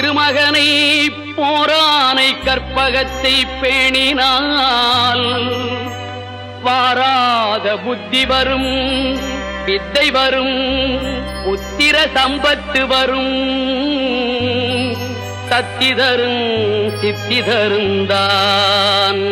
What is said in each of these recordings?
திருமகனை போரானை கற்பகத்தை பேணினால் வாராத புத்தி வரும், வித்தை வரும், புத்திர சம்பத்து வரும், சத்தி தரும் சித்தி தருந்தான்.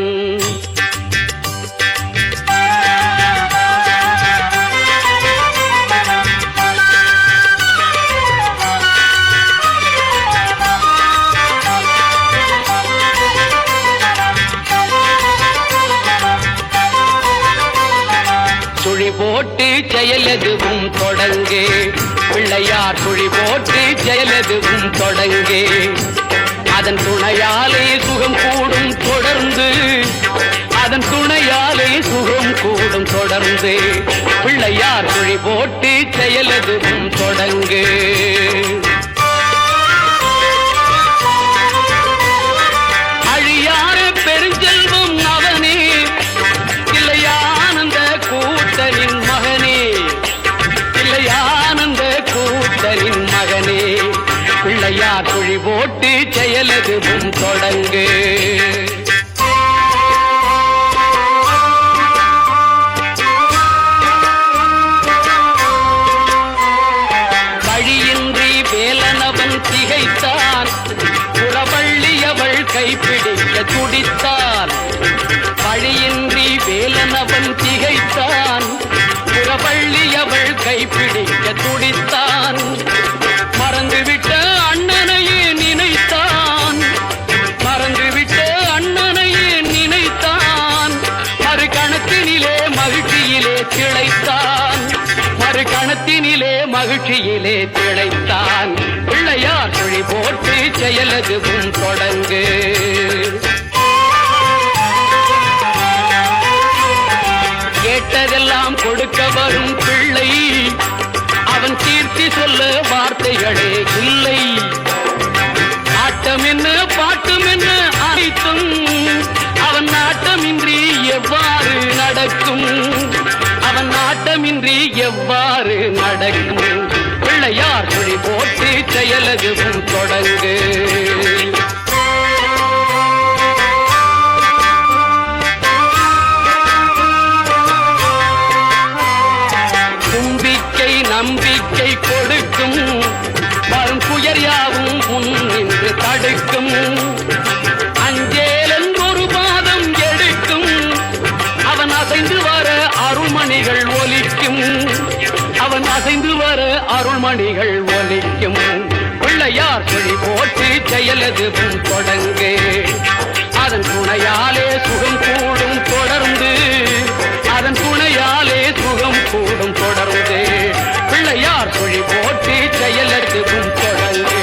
சுழி போட்டு செயலதுவும் தொடங்கே, பிள்ளையார் சுழி போட்டு செயலதுவும் தொடங்கே. அதன் துணையாலே சுகம் கூடும் தொடர்ந்து, அதன் துணையாலே சுகம் கூடும் தொடர்ந்து. பிள்ளையார் சுழி போட்டு செயலதுவும் தொடங்கே. அழியார பெருஞ்செல்வம் அவனே, இல்லையானந்த கூட்டலின் மகனே, இல்லையானந்த கூட்டலின் மகனே. பிள்ளையார் சுழி போட்டு செயலதுவும் தொடங்கு. வழியின்றி வேலனவன் திகைத்தான், புறவள்ளியவள் கைப்பிடிக்க துடித்தான். வழியின்றி வேலனவன் திகைத்தான், புறவள்ளியவள் கைப்பிடிக்க துடித்தான். மறந்துவிட்ட அண்ணனையே நினைத்தான், மறந்துவிட்ட அண்ணனையே நினைத்தான். மறு கணத்தினிலே மகிழ்ச்சியிலே திளைத்தான், மறு கணத்தினிலே மகிழ்ச்சியிலே திளைத்தான். பிள்ளையார் சுழி போட்டு செயலதுவும் தொடங்கு. கேட்டதெல்லாம் கொடுக்க வரும் பிள்ளை, அவன் கீர்த்தி சொல்ல வார்த்தைகளே இல்லை. ஆட்டம் என்ன பாட்டம் என்ன அனைத்தும் அவன் நாட்டமின்றி எவ்வாறு நடக்கும், அவன் நாட்டமின்றி எவ்வாறு நடக்கும். பிள்ளையார் சுழி போட்டு செயலதுவும் தொடங்கு. தும்பிக்கை நம்பிக்கை கொடுக்கும், வரும் புயர் யாவும் முன் நின்று தடுக்கும். அஞ்சேலன் ஒரு பாதம் எடுக்கும், அவன் அசைந்து வர அருள்மணிகள் ஒலிக்கும், அவன் அசைந்து வர அருள்மணிகள் ஒலிக்கும். பிள்ளையார் சுழி போட்டு செயலதுவும் தொடங்கு. அதன் துணையாலே சுகம் கூடும் தொடர்ந்து, அதன் துணையாலே சுகம் கூடும் தொடர்ந்து. பிள்ளையார் சுழி போட்டு செயலதுவும் தொடங்கு.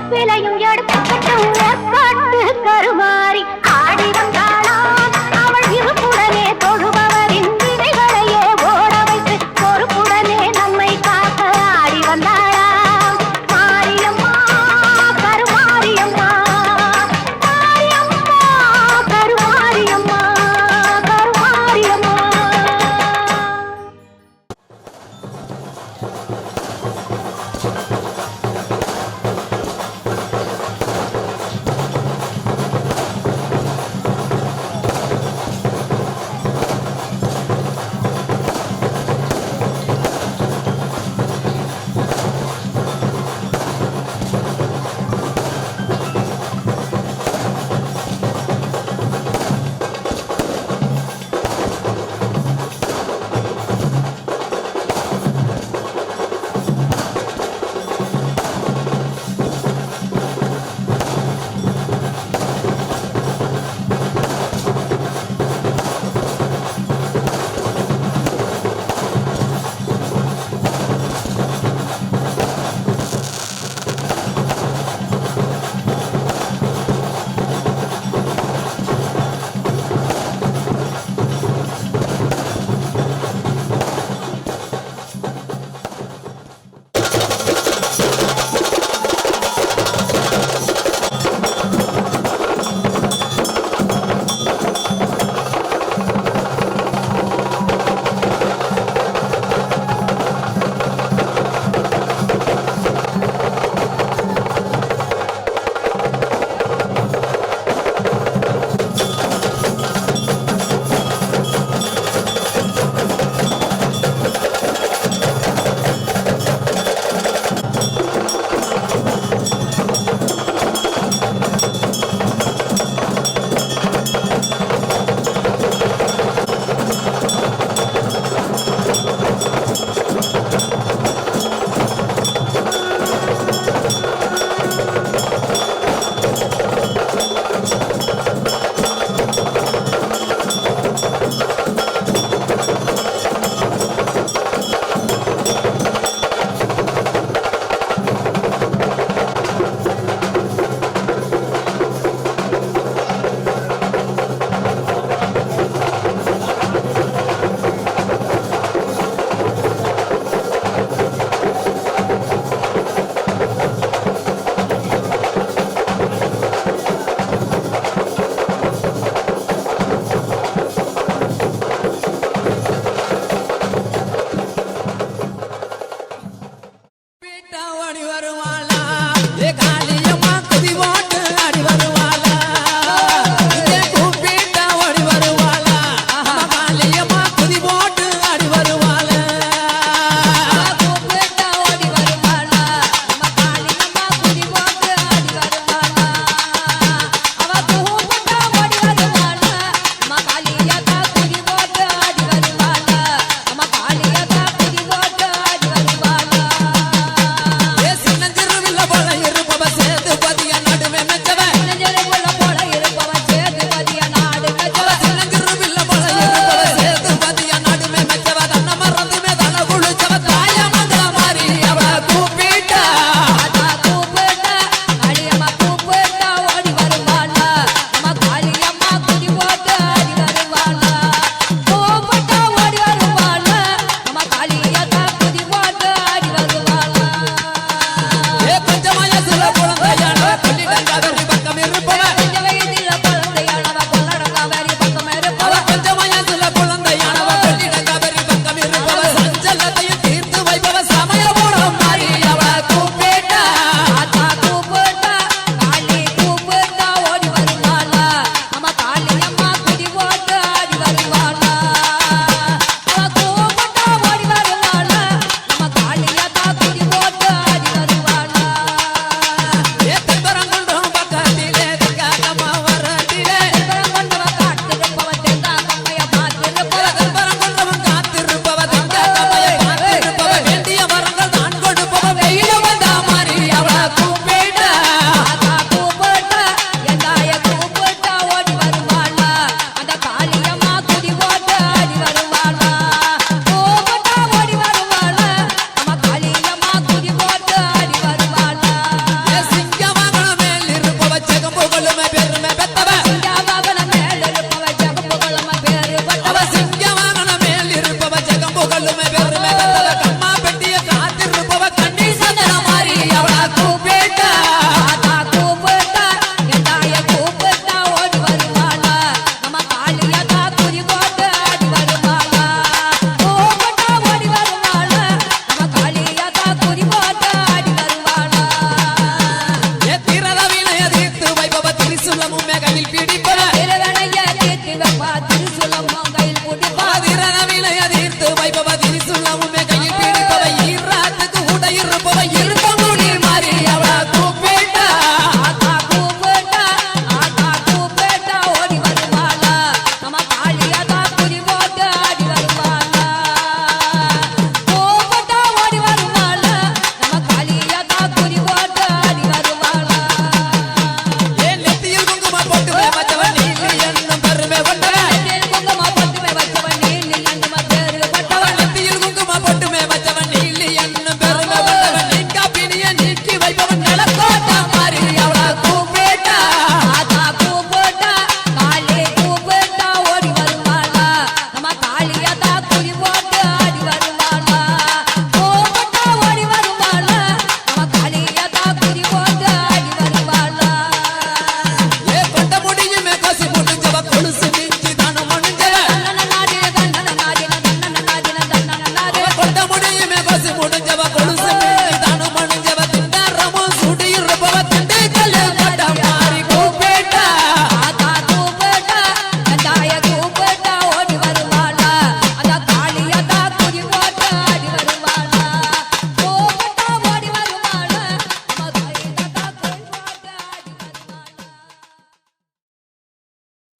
வேப்பிலையும் எடுத்துக்கட்டும் ஏற்பாட்டு கருமாறி ஆடி வந்தாளாம் அவள் இருப்புடனே தொழுபவரின் விதைகளையே ஓட வைத்து பொறுப்புடனே நம்மை காக்க ஆடி வந்தாளாம் மாரியம்மா கருமாரியம்மா மாரியம்மா கருமாரியம்மா கருமாரியம்மா.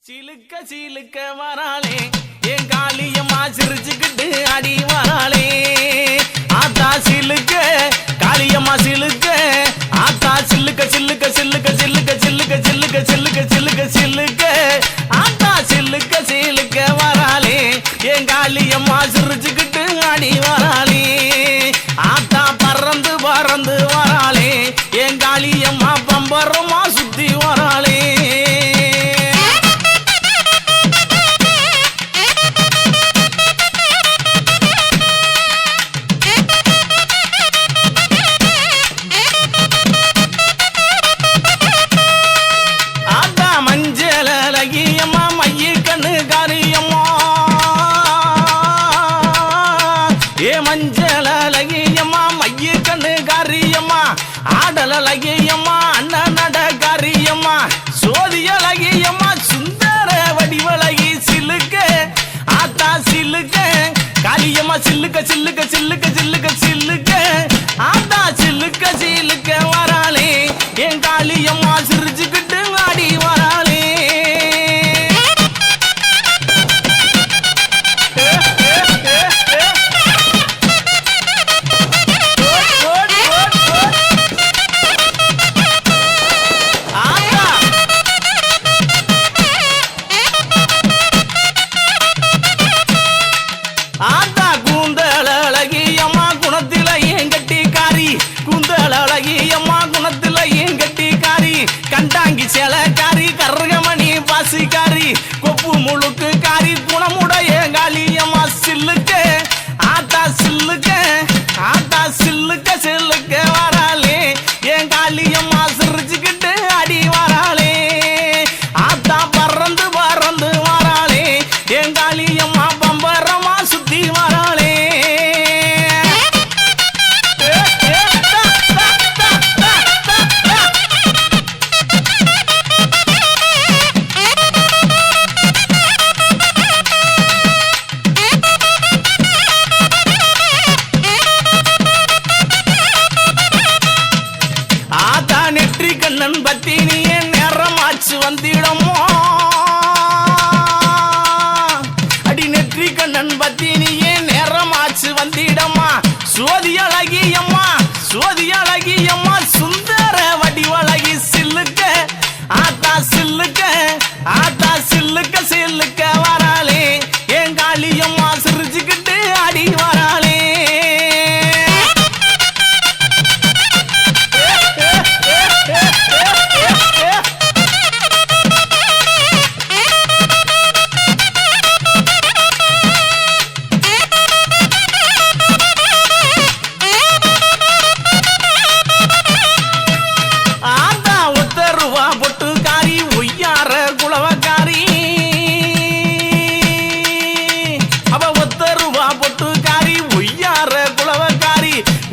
சிலுக்க சிலுக்க வராளே என் காளியம்மா சிரிச்சுக்கிட்டு அடி வராளே ஆத்தா சிலுக்க காளியம்மா சிலுக்க ஆத்தா சில்லுக்க சில்லுக்க சில்லுக்க சில்லுக்க சில்லுக்க சில்லுக்க சில்லுக்க சில்லுக்க சில்லுக்க ஆத்தா சில்லுக்க சிலுக்க வராளே என் காளியம்மா சிரிச்சுக்கிட்டு அடி வராளே ஆத்தா பறந்து பறந்து வராளே என் காளியம்மா பம்பரமா சுத்தி வராளே மஞ்சள் அழகியம்மா மைய கண்ணு காரியம்மா ஆடல் அழகியம்மா அண்ணன் நட காரியம்மா சோதி அழகியம்மா சுந்தர வடிவழகி சிலுக்க ஆத்தா சிலுக்க காளியம்மா சில்லுக்க சில்லுக்க சில்லுக்க சில்லுக்க சில்லுக்க ஆத்தா சில்லுக்க சிலுக்க வராளே என் காளியம்மா சிரிச்சுக்கிட்டு ஆடி வராளே கண்டாங்கி சேலக்காரி கருகமணி பாசிக்காரி கொப்பு முழுக்கு காரி குணமுடைய காளியம்மா சில்லுக்க ஆத்தா சில்லுக்க ஆத்தா சில்லுக்க சில்லுக்க வராளே என் காளியம்மா சிரிச்சுக்கிட்டு அடி வராளே ஆத்தா பறந்து பறந்து வராளே என் காளியம்மா பம்பரமா சுத்தி வராளே கண்ணன் பத்தினியே நேரமாச்சு வந்திடமோ அடி நெற்றி கண்ணன் பத்தினியே நேரமாச்சு வந்திடமா சோதி அழகியம்மா சோதி அழகியம்மா சுந்தர வடிவழகி சில்லுக்க ஆத்தா சில்லுக்க ஆத்தா சில்லுக்க சில்லுக்க வராளே என் காளியம்மா சிரிச்சுக்கிட்டு அடி வராளே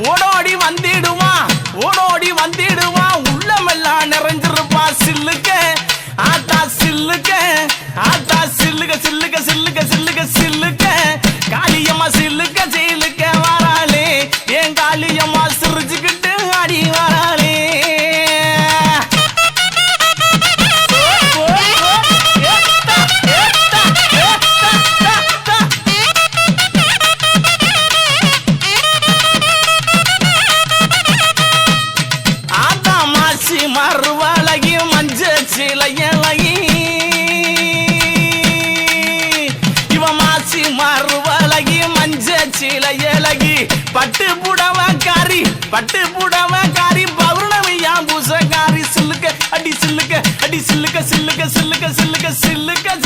ஓடோடி வந்திடுவா ஓடோடி வந்திடுவா உள்ளமெல்லாம் நிறைஞ்சிருப்பா சில்லுக்க ஆத்தா சில்லுக்க ஆத்தா சில்லுக்க சில்லுக்க சில்லுக்க சில்லுக்க சில்லுக்க காளியம்மா சில்லுக்க சில்லுக்க வராளே என் காளியம்மா சிரிச்சுக்கிட்டு அடி வராளே மறுவழகி மஞ்ச சிலையழகி இவ மாசி மறுவழகி மஞ்ச சிலையழகி பட்டு புடவக்காரி பௌர்ணமியா பூசக்காரி சில்லுக்க அடி சில்லுக்க அடி சில்லுக்க சில்லுக்க சில்லுக்க சில்லுக்க சில்லுக்க